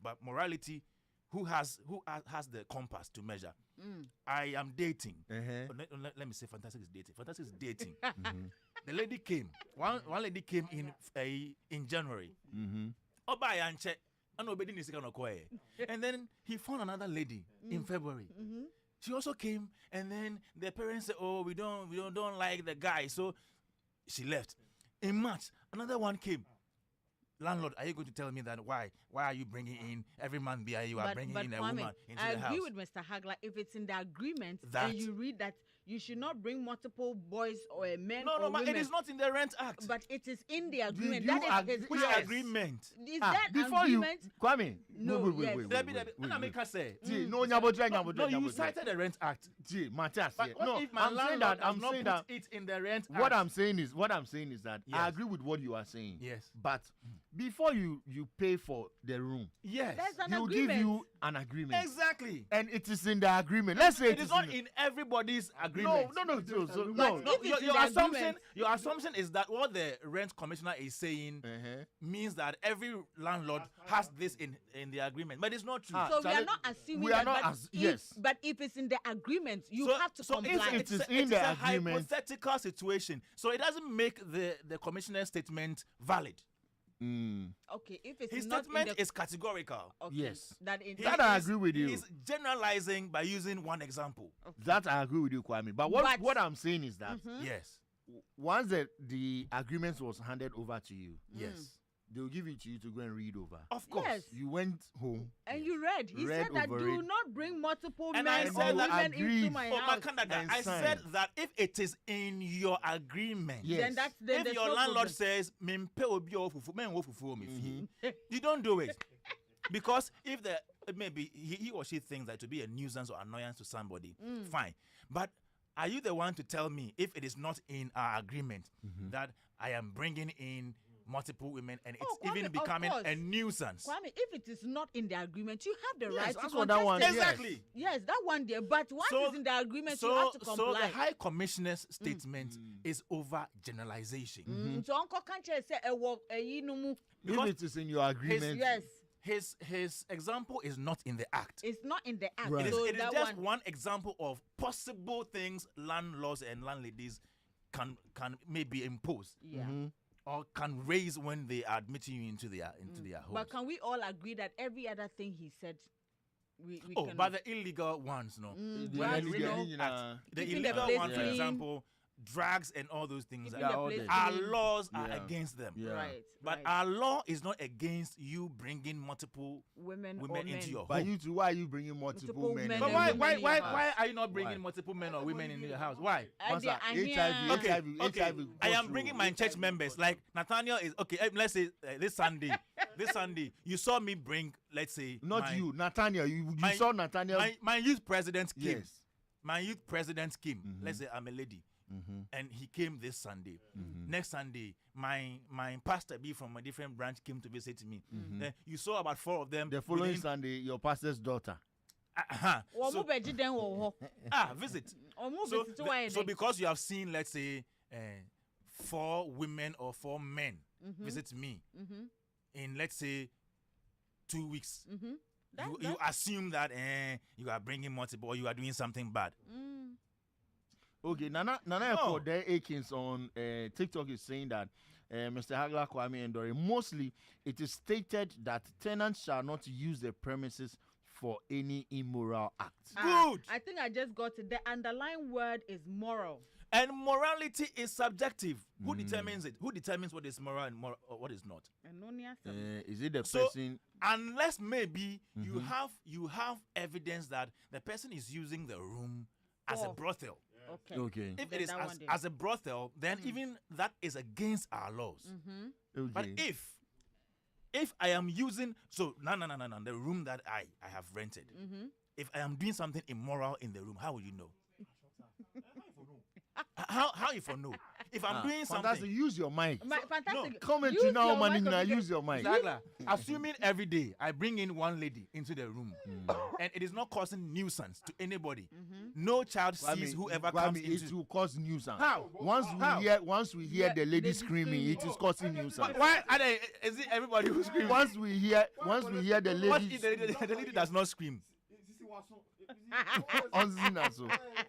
But morality, who has the compass to measure? I am dating. Let me say, Fantastic is dating. Fantastic is dating. The lady came. One lady came in January. And then he found another lady in February. She also came, and then the parents said, "Oh, we don't like the guy," so she left. In March, another one came. Landlord, are you going to tell me that why are you bringing in every month? You are bringing in a Kwame, woman into I the house. agree with Mr. Hagler. If it's in the agreement, and you read that you should not bring multiple boys or men. No, or women, it is not in the Rent Act. But it is in the agreement. Which House. agreement? Is that before agreement? Kwame, No, wait. No, you cited the Rent Act. Matthias, no, if my landlord I'm saying that it in the Rent Act. What I'm saying is that I agree with what you are saying. Yes. But before you pay for the room, yes, he'll give you an agreement. Exactly. And it is in the agreement. Let's say it is not in everybody's agreement. No. Your assumption is that what the rent commissioner is saying means that every landlord has this in the agreement, but it's not true. So we are not assuming that. But if it's in the agreement, you have to comply. So it is in the agreement. Hypothetical situation, so it doesn't make the commissioner's statement valid. Okay, if it's his not statement is categorical. Okay. Yes, that I agree with you. He's generalizing by using one example. Okay. That I agree with you, Kwame. But what I'm saying is that yes, once the agreement was handed over to you, yes, they'll give it to you to go and read over. Of course, yes. You went home and you read. He said that do not bring multiple men or women into my house. I said that if it is in your agreement, then if your landlord says, you don't do it. Because if maybe he or she thinks that to be a nuisance or annoyance to somebody, fine. But are you the one to tell me if it is not in our agreement that I am bringing in multiple women and it's even becoming a nuisance? Kwame, if it is not in the agreement, you have the right to contest that one. Exactly. Yes, that one there. But once it's in the agreement, you have to comply. So the High Commissioner's statement is over generalization. So Uncle Kanche say if it is in your agreement. His example is not in the act. It's not in the act. Right. So it is just one example of possible things landlords and landladies can maybe impose. Yeah. Or can raise when they are admitting you into their homes. But can we all agree that every other thing he said, we can... but the illegal ones, no. The illegal one, for example, drugs and all those things. Our laws are against them. Yeah. Right. But our law is not against you bringing multiple women into your home. But you too, why are you bringing multiple men? But why are you not bringing multiple men or women into your house? Why? HIV. I am bringing my church members. Like Nathaniel is okay. Let's say this Sunday, you saw me bring. Let's say you, Nathaniel. You saw Nathaniel. My youth president came. Yes. My youth president came. Let's say I'm a lady. And he came this Sunday. Next Sunday, my pastor B from a different branch came to visit me. You saw about 4 of them. The following Sunday, your pastor's daughter. Visit. So because you have seen, let's say, 4 women or 4 men visit me in, let's say, 2 weeks, you assume that you are bringing multiple or you are doing something bad. Okay, Nana Akins on TikTok is saying that Mr. Hagler, Kwame, and Doreen, mostly it is stated that tenants shall not use the premises for any immoral act. Good. I think I just got it. The underlying word is moral. And morality is subjective. Who determines it? Who determines what is moral and what is not? Is it the person? Unless maybe you have evidence that the person is using the room as a brothel. Okay. If it is as a brothel, then even that is against our laws. Okay. But if I am using the room that I have rented, if I am doing something immoral in the room, how will you know? How if I know? if I'm doing fantastic. something, Use your mic. Fantastic. Comment to now, money now. Use your mic. Exactly. Assuming every day I bring in one lady into the room, and it is not causing nuisance to anybody. No child sees whoever comes into. It will cause nuisance. How? Once we hear the lady screaming, it is causing nuisance. Why are they? Is it everybody who screams? Once we hear the lady. What if the lady does not scream?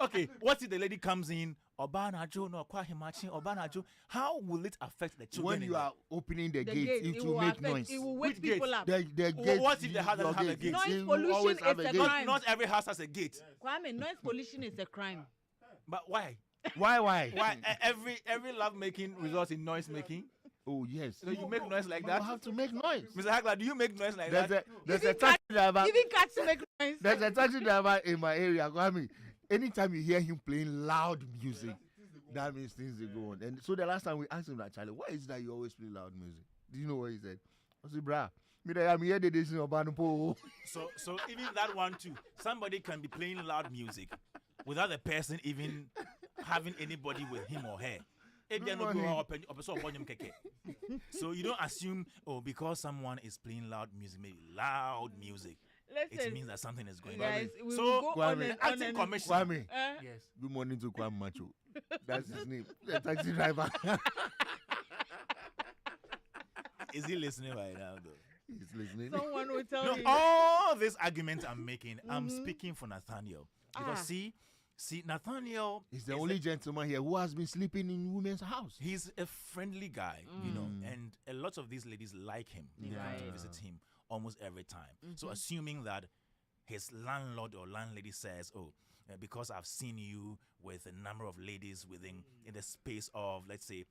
Okay, what if the lady comes in? Obanajo no kwahimachi Obanajo. How will it affect the children? When you are opening the gate, it will make noise. It will wake people up. The gate. What if the house doesn't have a gate? Noise pollution is a crime. Not every house has a gate. Kwame, noise pollution is a crime. But why? Why? Why? Every love making results in noise making. Oh yes. So you make noise like that? You have to make noise. Mr. Hagler, do you make noise like that? There's a taxi driver. Even cats make noise. There's a taxi driver in my area. Kwame, anytime you hear him playing loud music, that means things will go on. And so the last time we asked him that, Charlie, why is it that you always play loud music? Do you know what he said? I said, brah, I'm here to listen to Banopo. So even that one too. Somebody can be playing loud music without the person even having anybody with him or her. So you don't assume, because someone is playing loud music, maybe loud music. Listen, it means that something is going guys, on. we So will go on and acting commission. Kwame, Yes. good morning to Kwame Macho. That's his name. The taxi driver. Is he listening right now though? He's listening. Someone will tell No, you. all these arguments I'm making, I'm speaking for Nathaniel. Because see, Nathaniel He's the only gentleman here who has been sleeping in women's house. He's a friendly guy, and a lot of these ladies like him. They come to visit him almost every time. So assuming that his landlord or landlady says, because I've seen you with a number of ladies in the space of, let's say,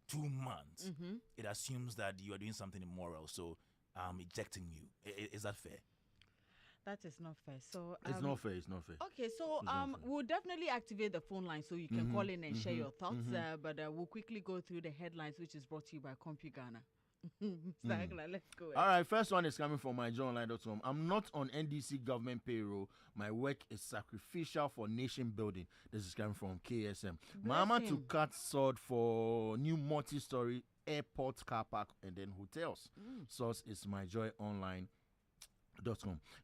2 months, it assumes that you are doing something immoral, so I'm ejecting you. Is that fair? That is not fair. So It's not fair. Okay, so we'll definitely activate the phone line so you can call in and share your thoughts. But we'll quickly go through the headlines, which is brought to you by CompuGhana. Let's go. All right, first one is coming from myjoyonline.com. I'm not on NDC government payroll. My work is sacrificial for nation building. This is coming from KSM. Mama to cut sword for new multi-story airport car park and then hotels. Source is myjoyonline.com.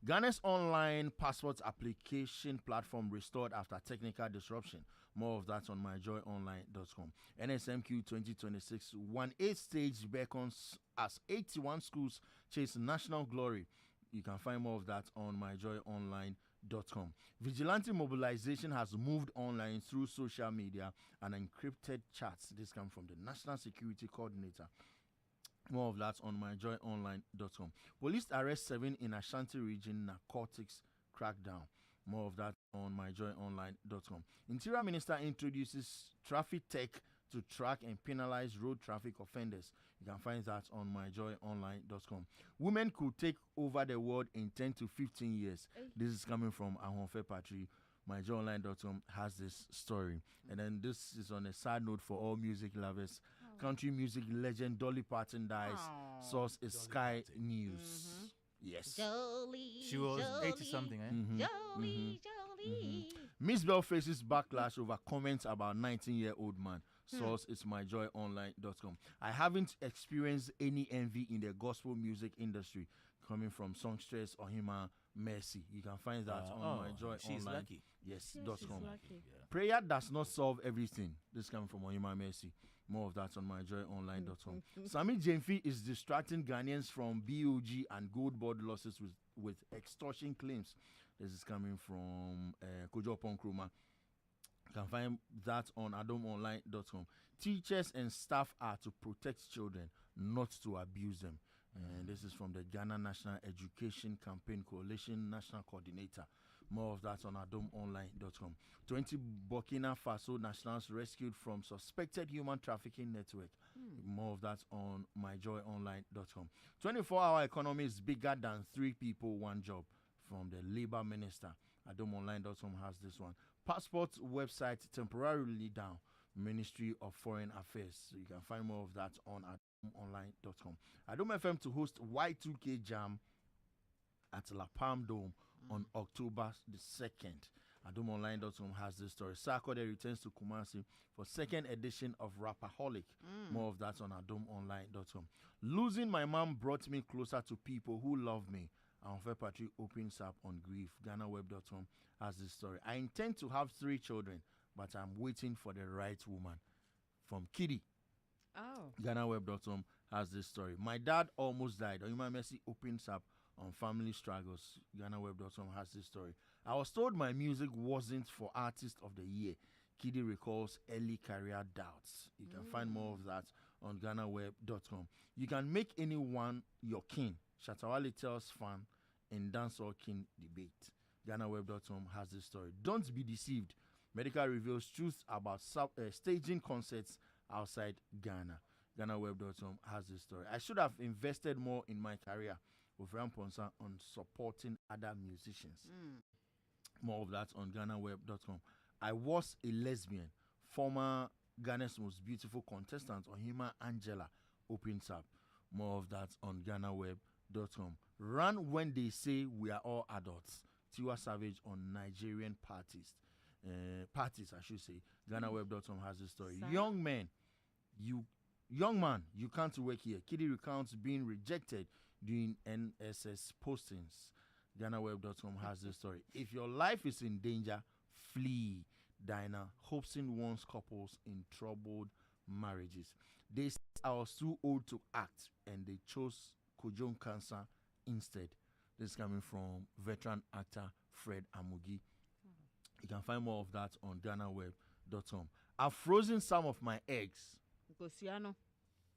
Ghana's online passport application platform restored after technical disruption. More of that on myjoyonline.com. NSMQ 2026 1/8 stage beckons as 81 schools chase national glory. You can find more of that on myjoyonline.com. Vigilante mobilization has moved online through social media and encrypted chats. This comes from the National Security Coordinator. More of that on myjoyonline.com. Police arrest 7 in Ashanti region narcotics crackdown. More of that on myjoyonline.com. Interior Minister introduces traffic tech to track and penalize road traffic offenders. You can find that on myjoyonline.com. Women could take over the world in 10 to 15 years. This is coming from Ahonfe Patri. myjoyonline.com has this story. And then this is on a side note for all music lovers. Country music legend Dolly Parton dies. Source is Sky News. Yes. She was 80-something, Miss Bell faces backlash over comments about 19-year-old man. Source is myjoyonline.com. I haven't experienced any envy in the gospel music industry. Coming from songstress Ohima Mercy. You can find that on myjoyonline. She's lucky. Yes.com. Prayer does not solve everything. This coming from Ohima Mercy. More of that on myjoyonline.com. Sami Jemfi is distracting Ghanaians from BOG and gold board losses with extortion claims. This is coming from Kojo Ponkroma. You can find that on adomonline.com. Teachers and staff are to protect children, not to abuse them. And this is from the Ghana National Education Campaign Coalition National Coordinator. More of that on adomonline.com. 20 Burkina Faso nationals rescued from suspected human trafficking network. More of that on myjoyonline.com. 24-hour economy is bigger than 3 people, 1 job. From the Labour Minister. Adomonline.com has this one. Passport website temporarily down. Ministry of Foreign Affairs. So you can find more of that on adomonline.com. Adom FM to host Y2K Jam at La Palm Dome on October the 2nd. AdomOnline.com has this story. Sarkodie returns to Kumasi for second edition of Rapperholic. More of that on AdomOnline.com. Losing my mom brought me closer to people who love me. Anfe Patrick opens up on grief. GhanaWeb.com has this story. I intend to have 3 children, but I'm waiting for the right woman. From Kitty. GhanaWeb.com has this story. My dad almost died. Oyuma Mercy opens up on family struggles. GhanaWeb.com has this story. I was told my music wasn't for Artist of the Year. Kitty recalls early career doubts. You can find more of that on GhanaWeb.com. You can make anyone your king. Shatawale tells fan in Dancehall King debate. GhanaWeb.com has this story. Don't be deceived. Medical reveals truth about staging concerts outside Ghana. GhanaWeb.com has this story. I should have invested more in my career with Ramponsa on supporting other musicians. More of that on GhanaWeb.com. I was a lesbian. Former Ghana's most beautiful contestant, Ohima Angela, opens up. More of that on GhanaWeb.com. Run when they say we are all adults. Tiwa Savage on Nigerian parties, I should say. GhanaWeb.com has this story. Young man, you can't work here. Kitty recounts being rejected during NSS postings. GhanaWeb.com has this story. If your life is in danger, flee. Dinah Hobson warns couples in troubled marriages. They said I was too old to act, and they chose Kojong cancer instead. This is coming from veteran actor Fred Amugi. You can find more of that on GhanaWeb.com. I've frozen some of my eggs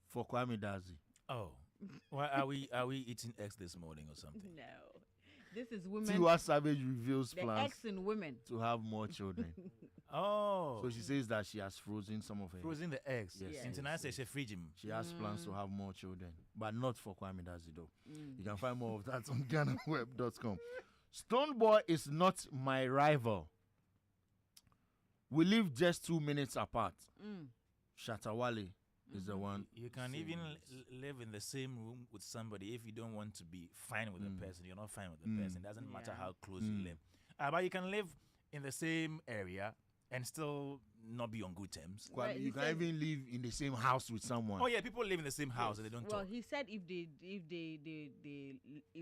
for Kwame Dadzie. Oh, why are we eating eggs this morning or something? No, this is women. Tiwa Savage reveals the plans eggs in women to have more children. Oh, So she says that she has frozen some of her. frozen the eggs. Yes. International she fridge him. She has plans to have more children, but not for Kwame Dadzie though. You can find more of that on GhanaWeb.com. Stoneboy is not my rival. We live just 2 minutes apart. Shatawale is the one. You can saying even this. live in the same room with somebody if you don't want to be fine with the person. You're not fine with the person. It doesn't matter how close you live. But you can live in the same area and still not be on good terms. Kwame, Right, you can even live in the same house with someone. Oh yeah, people live in the same house and they don't Well, talk. he said if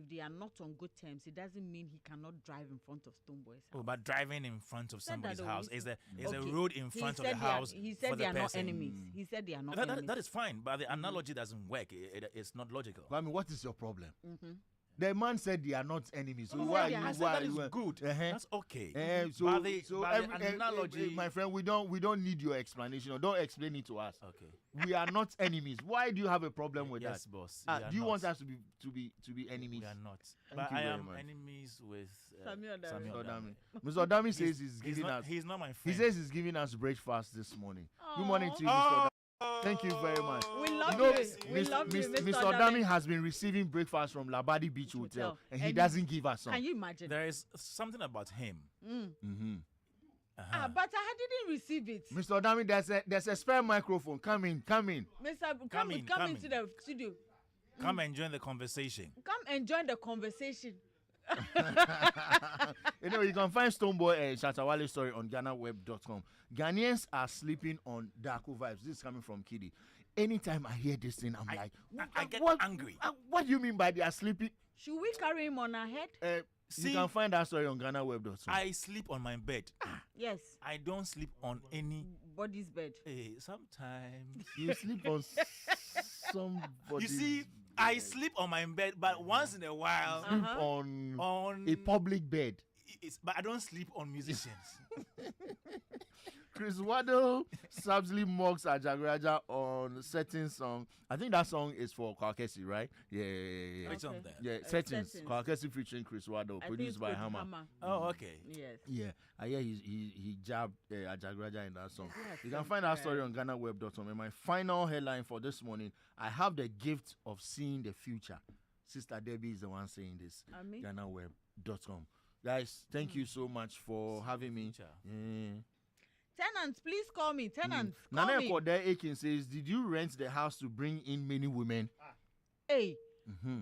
they are not on good terms, it doesn't mean he cannot drive in front of Stoneboy's house. Oh, but driving in front of Said somebody's that house though. is a Okay. road in He front of said the they are- house. He for said the they are not person. enemies. He said they are not That enemies. is fine, but the analogy doesn't work. It's not logical. Kwame, what is your problem? The man said they are not enemies. So He why said are they you? are- I said why that are is you? good. That's okay. So But the analogy, my friend, we don't need your explanation. Or don't explain it to us. okay. We are not enemies. Why do you have a problem with Yes, that? boss. Do you want us to be enemies? We are not. Thank But you I very am much. enemies with Samuel Adame. Samuel Mr. Adame. Odami. Mr. Odami says he's giving not, us. he's not my He friend. says he's giving us breakfast this morning. Good morning to you, Mr. Oh, Odami. Thank you very much. We love You know, you. We love you, Mr. Mr. Odami. Odami has been receiving breakfast from Labadi Beach Hotel, and he doesn't give us some. Can you imagine? there is something about him. But I didn't receive it. Mr. Odami, there's a spare microphone. Come in. Mr. Come into the studio. Come and join the conversation. Come and join the conversation. You can find Stoneboy and Shatawale story on GhanaWeb.com. Ghanaians are sleeping on Darko vibes. This is coming from Kiddy. Anytime I hear this thing, I get angry. What do you mean by they are sleeping? Should we carry him on our head? You can find that story on GhanaWeb.com. I sleep on my bed. Yes. I don't sleep on any. Body's bed. Sometimes. You sleep on somebody. You see, I sleep on my bed, but once in a while, sleep on on a public bed. but I don't sleep on musicians. Chris Waddle subtly mocks Ajagraja on certain song. I think that song is for Kwakesi, right? Yeah. Which one Okay. there? Yeah, Settings. Settings. Kwakesi featuring Chris Waddle, I think produced it's by called Hammer. Oh, okay. Yes. Yeah, I hear he jabbed Ajagraja in that song. Yes, You can find that story on GhanaWeb.com. And my final headline for this morning, I have the gift of seeing the future. Sister Debbie is the one saying this. Ami? GhanaWeb.com. Guys, thank you so much for having me. Future. Yeah. Tenants, please call me. Tenants, call Nana me. Kwame Aiken says, did you rent the house to bring in many women? Hey,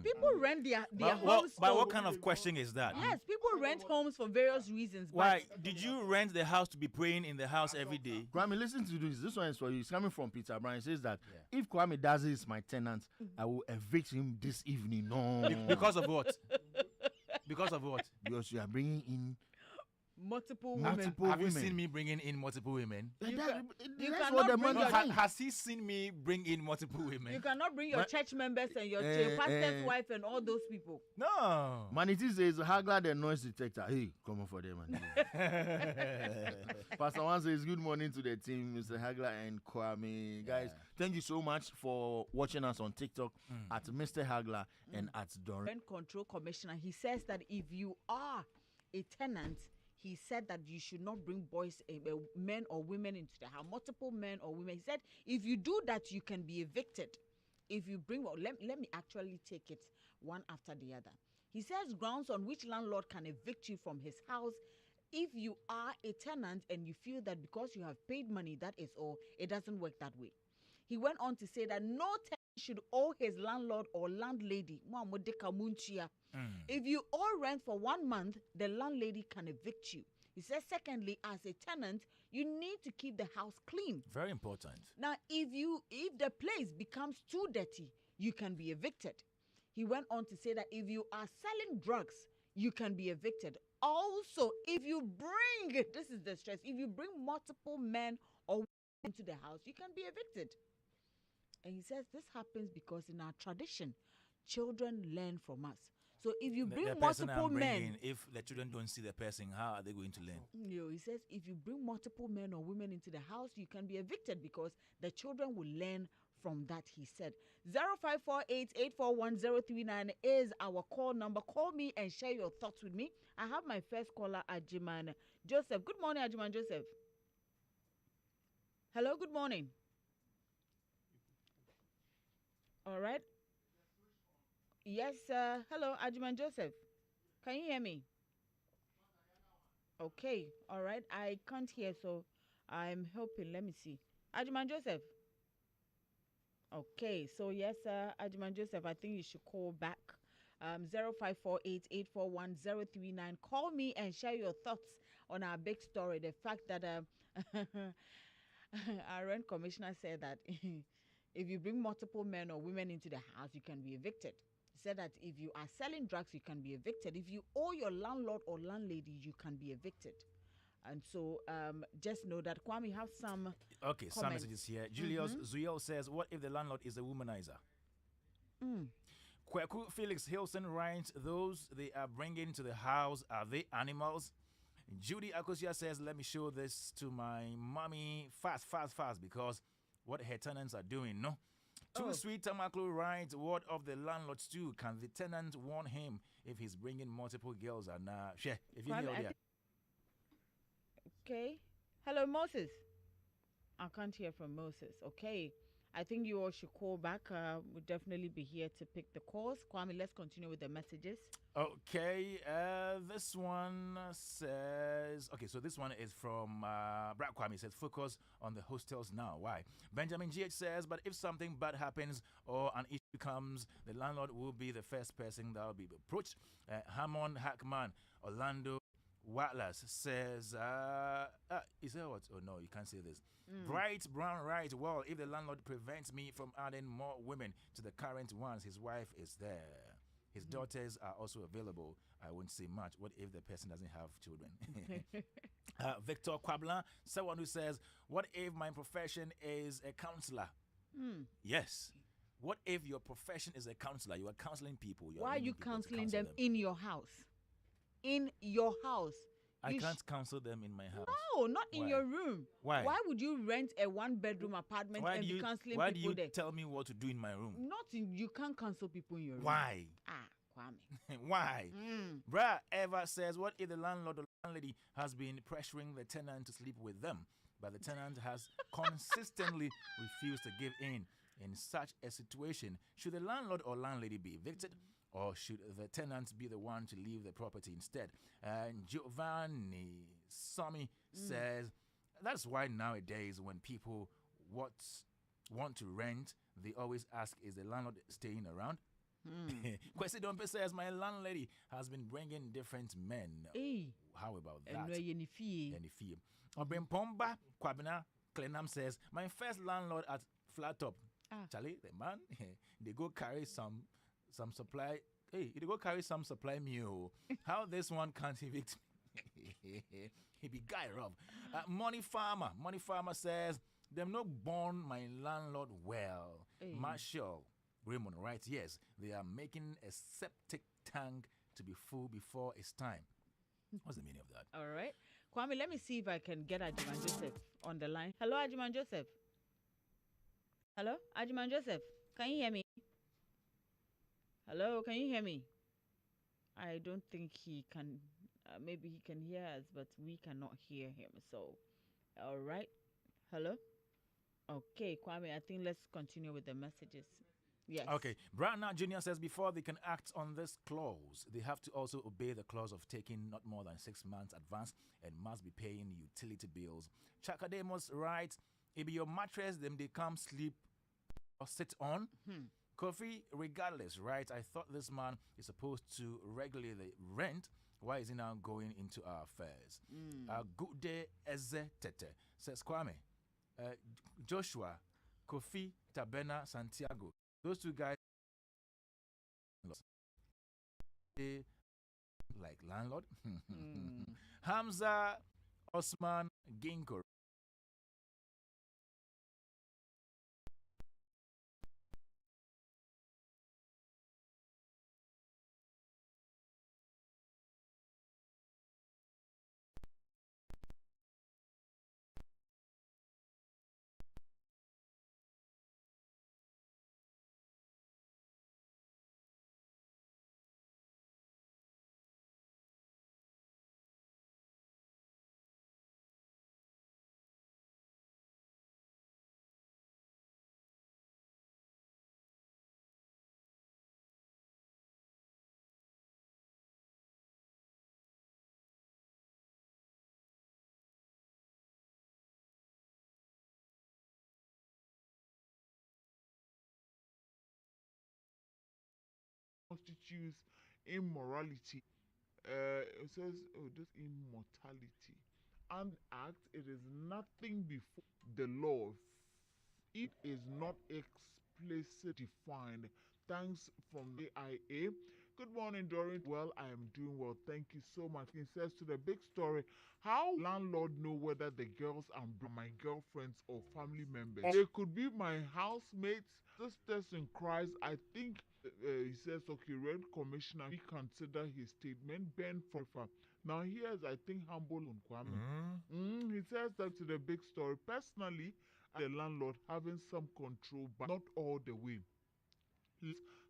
People rent their But homes. what kind of question is that? Yes, people rent homes for various reasons. Why did you rent the house to be praying in the house every day? Kwame, listen to this. This one is for you. It's coming from Peter Brown. It says that if Kwame Dadzie is my tenant, I will evict him this evening. No. Because of what? Because of what? Because you are bringing in multiple women. Have you seen me bringing in multiple women? You That's cannot what the bring man your- has. Has he seen me bring in multiple You women? cannot bring your But- church members and your pastor's wife and all those people. No. Manity says Hagla the noise detector. Hey, come on for them, man. Pastor One says good morning to the team, Mr. Hagla and Kwame. Guys, thank you so much for watching us on TikTok at Mr. Hagla and at Doreen. Rent control commissioner, he says that if you are a tenant, he said that you should not bring boys, men or women into the house, multiple men or women. He said if you do that, you can be evicted. If you bring, well, let me actually take it one after the other. He says grounds on which landlord can evict you from his house if you are a tenant and you feel that because you have paid money, that is all. It doesn't work that way. He went on to say that no tenant should owe his landlord or landlady. If you owe rent for 1 month, the landlady can evict you. He says, secondly, as a tenant, you need to keep the house clean. Very important. Now, if the place becomes too dirty, you can be evicted. He went on to say that if you are selling drugs, you can be evicted. Also, if you bring, this is the stress, if you bring multiple men or women into the house, you can be evicted. And he says this happens because in our tradition, children learn from us. So if you bring The person multiple I'm men, bringing, if the children don't see the person, how are they going to learn? he says if you bring multiple men or women into the house, you can be evicted because the children will learn from that, he said. 0548-841-039 is our call number. Call me and share your thoughts with me. I have my first caller, Ajiman Joseph. Good morning, Ajiman Joseph. Hello, good morning. All right. Yes, hello, Ajiman Joseph. Can you hear me? Okay, all right. I can't hear, so I'm hoping. Let me see. Ajiman Joseph. Okay, so yes, Ajiman Joseph, I think you should call back. 0548-841-039. Call me and share your thoughts on our big story. The fact that our rent commissioner said that if you bring multiple men or women into the house, you can be evicted. He said that if you are selling drugs, you can be evicted. If you owe your landlord or landlady, you can be evicted. And so just know that Kwame have some Okay, some comments. messages here. Julius Zuyel says, what if the landlord is a womanizer? Kweku Felix Hilson writes, those they are bringing to the house, are they animals? Judy Akosia says, let me show this to my mommy fast, because what her tenants are doing, no? Too Sweet Tamaklu writes, what of the landlords too? Can the tenant warn him if he's bringing multiple girls? And share, if you Kwame, know I there. Okay. Hello, Moses. I can't hear from Moses. Okay. I think you all should call back. We'll definitely be here to pick the calls. Kwame, let's continue with the messages. Okay, this one says, okay, so this one is from Brad Kwame. Says, focus on the hostels now. Why? Benjamin GH says, but if something bad happens or an issue comes, the landlord will be the first person that will be approached. Hammond Hackman, Orlando Watlas says, is that what? Oh, no, you can't say this. Bright Brown writes, well, if the landlord prevents me from adding more women to the current ones, his wife is there. His daughters are also available. I won't say much. What if the person doesn't have children? Victor Quablan, someone who says, what if my profession is a counselor? Yes. What if your profession is a counselor? You are counseling people. Why are you counseling them in? in your house? In your house. I can't counsel them in my house. No, not in Why? your room. Why? Why would you rent a one-bedroom apartment Why and do be you, counseling why do people you there? tell me what to do in my room? You can't counsel people in your room. Why? Kwame. Why? Brad Eva says, what if the landlord or landlady has been pressuring the tenant to sleep with them, but the tenant has consistently refused to give in? In such a situation, should the landlord or landlady be evicted, or should the tenant be the one to leave the property instead? And Giovanni Sami says, that's why nowadays when people want to rent, they always ask, is the landlord staying around? Kwesi Dompe says, my landlady has been bringing different men. Hey. How about that? And Any fee. Pomba Kwabena Klenam says, my first landlord at Flat Top. Charlie, the man, they go carry some supply. Hey, they go carry some supply meal. How this one can't evict me? He be guy rob. Money Farmer says, them no born my landlord well. Marshall Raymond writes, yes, they are making a septic tank to be full before it's time. What's the meaning of that? All right. Kwame, let me see if I can get Ajiman Joseph on the line. Hello, Ajiman Joseph. Hello, Ajiman Joseph. Can you hear me? Hello, can you hear me? I don't think he can. Maybe he can hear us, but we cannot hear him. So, all right. Hello? Okay, Kwame, I think let's continue with the messages. Yes. Okay. Brana Jr. says before they can act on this clause, they have to also obey the clause of taking not more than 6 months advance and must be paying utility bills. Chakademos writes, if your mattress, then they come sleep or sit on. Kofi, regardless, right? I thought this man is supposed to regulate the rent. Why is he now going into our affairs? Good day, Eze Tete says Kwame, Joshua, Kofi, Tabena, Santiago. Those two guys, they like landlord. Hamza, Osman, Ginkgo. Constitutes immorality. It says, oh, this immortality. And act, it is nothing before the law. It is not explicitly defined. Thanks from the IA. Good morning, Doreen. Well, I am doing well. Thank you so much. It says to the big story, how landlord know whether the girls are my girlfriends or family members? They could be my housemates, sisters in Christ. I think he says, okay, Red Commissioner, reconsider his statement. Ben Forfa. Now here's, I think, humble on Kwame. He says that to the big story. Personally, the landlord having some control, but not all the way.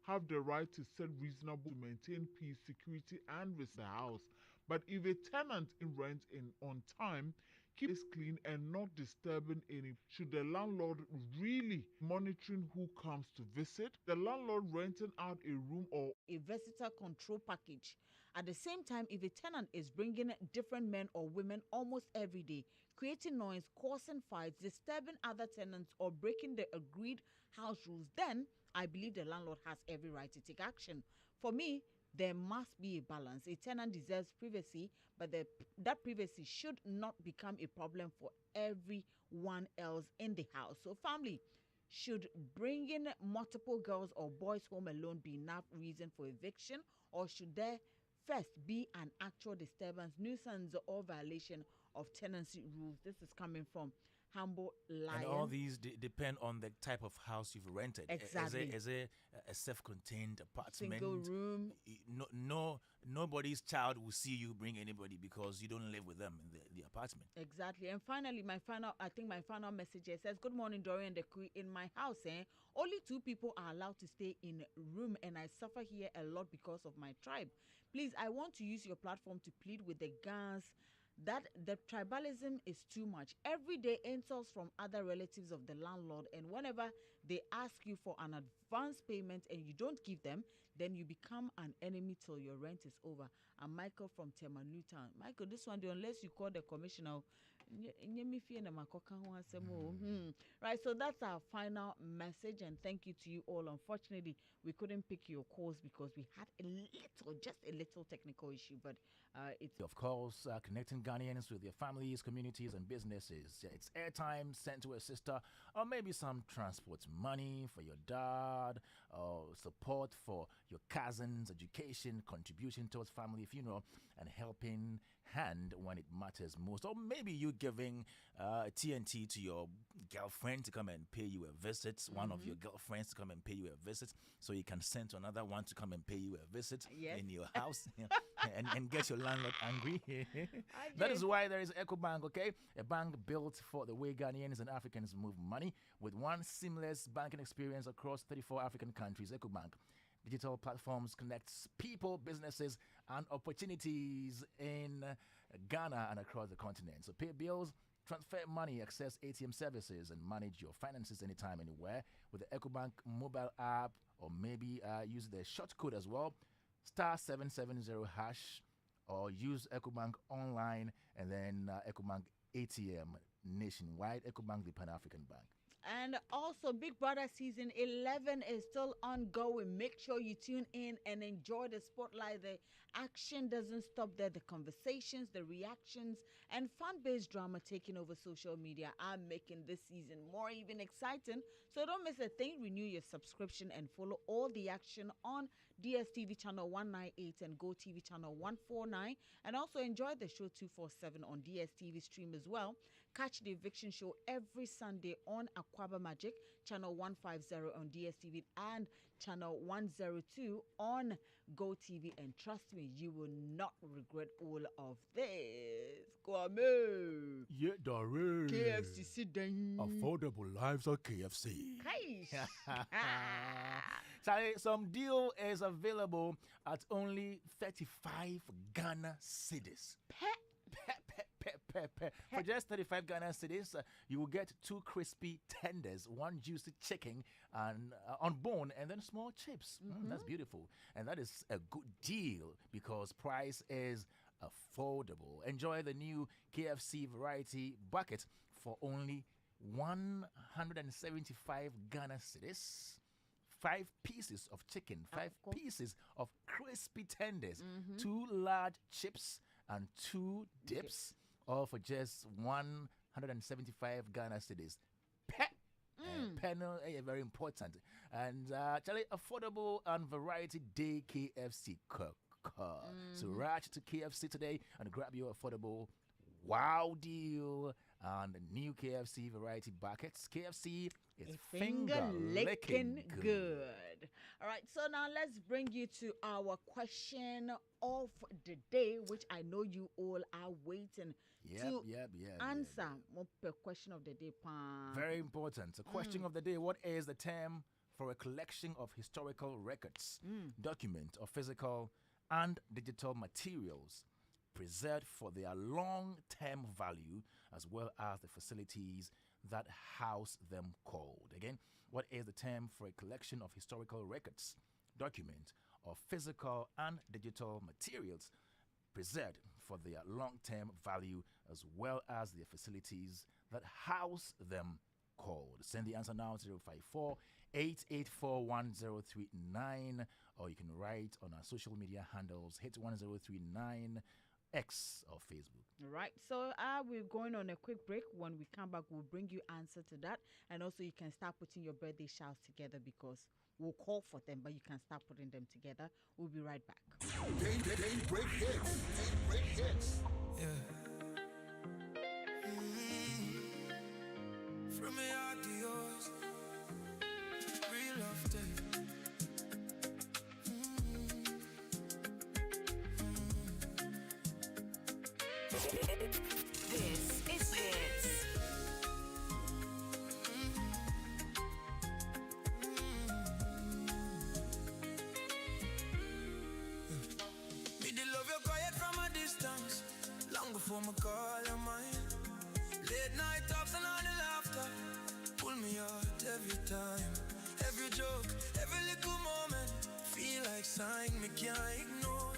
Have the right to set reasonable to maintain peace, security, and risk the house. But if a tenant in rent in on time, keep it clean and not disturbing any, should the landlord really monitoring who comes to visit? The landlord renting out a room or a visitor control package. At the same time, if a tenant is bringing different men or women almost every day, creating noise, causing fights, disturbing other tenants, or breaking the agreed house rules, then I believe the landlord has every right to take action. For me, there must be a balance. A tenant deserves privacy, but that privacy should not become a problem for everyone else in the house. So family, should bringing multiple girls or boys home alone be enough reason for eviction, or should there first be an actual disturbance, nuisance, or violation of tenancy rules? This is coming from Humble Lion. And all these depend on the type of house you've rented. Exactly. As a self-contained apartment, single room. Nobody's child will see you bring anybody because you don't live with them in the apartment. Exactly. And finally, my final message here says, good morning, Doreen and the crew. In my house, only 2 people are allowed to stay in a room, and I suffer here a lot because of my tribe. Please, I want to use your platform to plead with the guns that the tribalism is too much. Every day, insults from other relatives of the landlord, and whenever they ask you for an advance payment and you don't give them, then you become an enemy till your rent is over. I'm Michael from Tema Newtown. Michael, this one, unless you call the commissioner, Right, so that's our final message, and thank you to you all. Unfortunately, we couldn't pick your calls because we had just a little technical issue, but it's Of course, connecting Ghanaians with their families, communities, and businesses. It's airtime sent to a sister, or maybe some transport money for your dad, or support for your cousin's education, contribution towards family funeral, and helping hand when it matters most. Or maybe you giving TNT to your girlfriend to come and pay you a visit, one of your girlfriends to come and pay you a visit, so you can send to another one to come and pay you a visit in your house and get your landlord angry. That is why there is EcoBank, okay? A bank built for the way Ghanaians and Africans move money with one seamless banking experience across 34 African countries. EcoBank digital platforms connects people, businesses, and opportunities in Ghana and across the continent. So pay bills, transfer money, access ATM services, and manage your finances anytime, anywhere with the EcoBank mobile app, or maybe use the short code as well, *770#, or use EcoBank online, and then EcoBank ATM nationwide. EcoBank, the Pan-African Bank. And also, Big Brother Season 11 is still ongoing. Make sure you tune in and enjoy the spotlight. The action doesn't stop there. The conversations, the reactions, and fan-based drama taking over social media are making this season more even exciting. So don't miss a thing. Renew your subscription and follow all the action on DSTV channel 198 and GoTV channel 149. And also enjoy the show 247 on DSTV stream as well. Catch the eviction show every Sunday on Aquaba Magic, channel 150 on DSTV and channel 102 on GoTV. And trust me, you will not regret all of this. Kwame. Yeah, Doreen. KFC, sit down. Affordable lives at KFC. Hi. Sorry, some deal is available at only 35 Ghana cedis. For just 35 Ghana cedis, you will get 2 crispy tenders, 1 juicy chicken and on bone, and then small chips. That's beautiful. And that is a good deal because price is affordable. Enjoy the new KFC variety bucket for only 175 Ghana cedis. 5 pieces of chicken, 5 pieces of crispy tenders, 2 large chips, and 2 dips, all for just 175 Ghana cedis. Panel, very important. And actually affordable and variety day KFC cook. So rush to KFC today and grab your affordable wow deal on the new KFC variety buckets. KFC is finger licking good. All right, so now let's bring you to our question of the day, which I know you all are waiting to answer. Question of the day. Very important. The question of the day: what is the term for a collection of historical records, document, or physical and digital materials preserved for their long-term value, as well as the facilities that house them called? Again, what is the term for a collection of historical records, document, or physical and digital materials preserved for their long-term value, as well as their facilities that house them called? Send the answer now to 054-884-1039, or you can write on our social media handles, Hitz1039, X or Facebook. Right, so we're going on a quick break. When we come back, we'll bring you answer to that, and also you can start putting your birthday shouts together because we'll call for them, but you can start putting them together. We'll be right back. Daybreak Hitz. Daybreak Hitz. Yeah. From me out to yours, real love day. This is Hitz. Me the love you quiet from a distance, long before my call your mine. Late night talks and all the laughter, pull me out every time. Every joke, every little moment, feel like sign me can't ignore.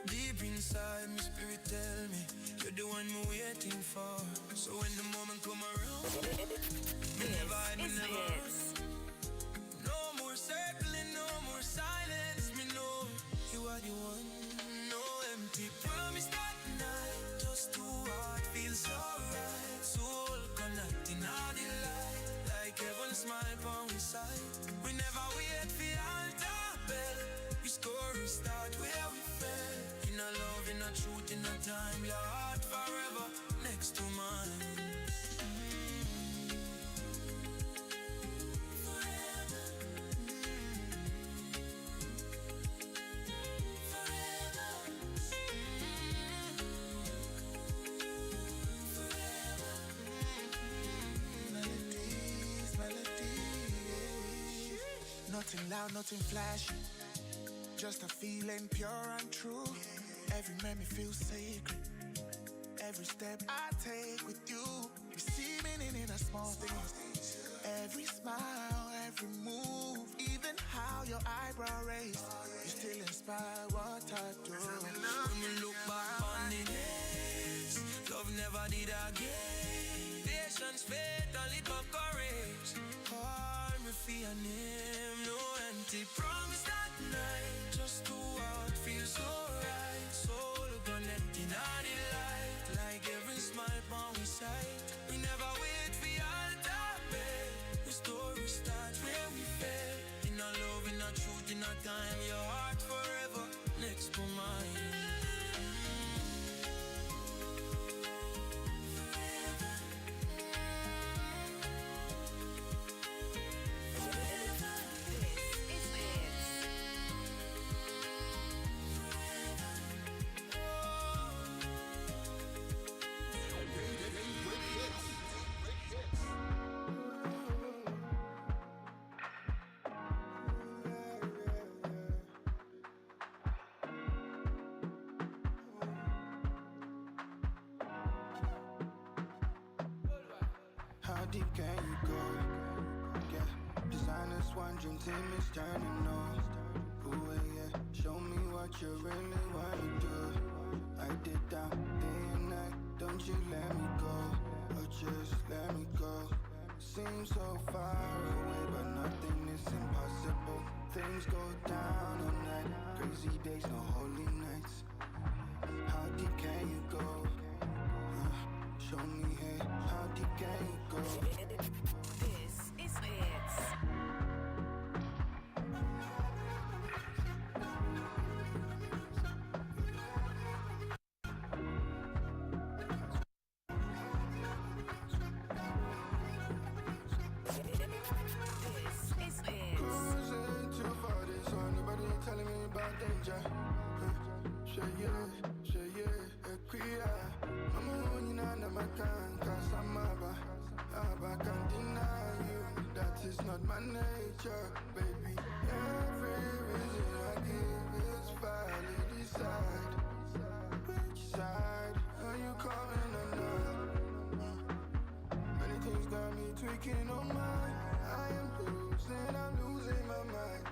Deep in inside, my spirit tell me you're the one I'm waiting for. So when the moment come around, me never hide, me never run. No more circling, no more silence. Me know you are the one. No empty promise that night. Just two heart feels so right. Soul connecting all the light. Like heaven smile on we side. We never wait for the altar bell. We story start where we fell. In a love, in a truth, in a time. Your heart forever next to mine. Nothing loud, nothing flashy, just a feeling pure and true. Every memory feels sacred. Every step I take with you, we see meaning in a small things. Every smile, every move, even how your eyebrow raise, you still inspire what I do. When we look back on the days, love never did again. Patience, faith, and little courage. Call me for your name, no empty promise that night. Just two out, feel so right. Soul connecting all the light. Like every smile on we sight. We never wait for the altar bed. The story starts where we fell. In our love, in our truth, in our time. Your heart forever next to mine. How deep can you go? Yeah, designers wondering, team is turning on. Ooh, yeah, show me what you really wanna do. I did down day and night, don't you let me go, or just let me go. Seems so far away, but nothing is impossible. Things go down all night, crazy days, no holy nights. How deep can you go? Show me, hey, how deep can you go? This is Hitz. This is Hitz. Cruising too far this on, nobody telling me about danger. Queer. I'm on my can, cause I'm I can't deny you. That is not my nature, baby. Every reason I give is valid. Decide which side are you coming or not? Many things got me tweaking on mine. I'm losing my mind.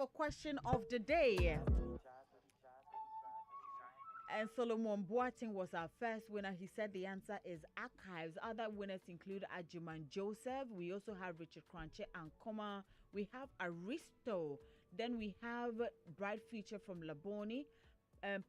for question of the day. And Solomon Boating was our first winner. He said the answer is archives. Other winners include Ajuman Joseph. We also have Richard Cranche and Koma. We have Aristo. Then we have Bright Future from Laboni.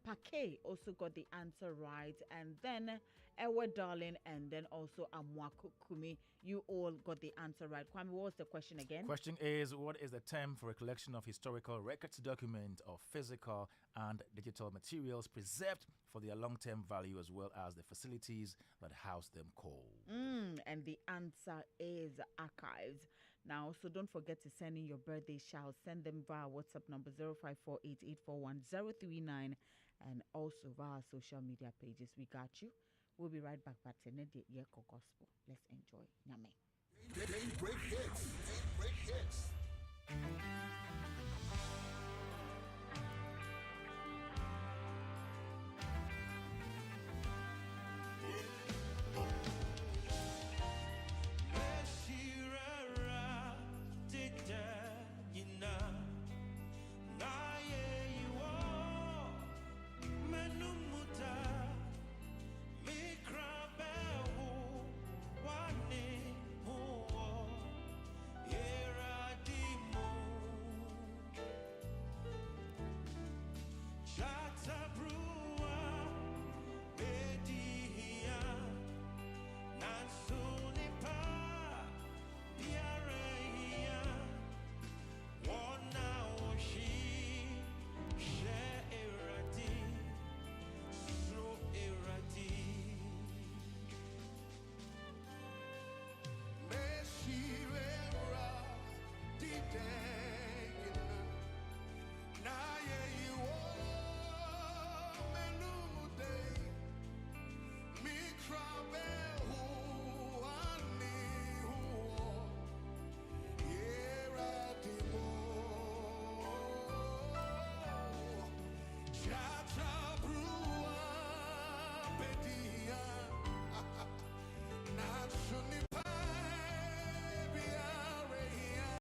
Paquet also got the answer right. And then Ewa Darling and then also Amwaku Kumi. You all got the answer right. Kwame, what was the question again? Question is, what is the term for a collection of historical records, documents, or physical and digital materials preserved for their long-term value as well as the facilities that house them called? And the answer is archives. Now, so don't forget to send in your birthday shout. Send them via WhatsApp number 0548841039 and also via social media pages. We got you. We'll be right back. But Gospel. Let's enjoy. Nyame. Daybreak Hitz.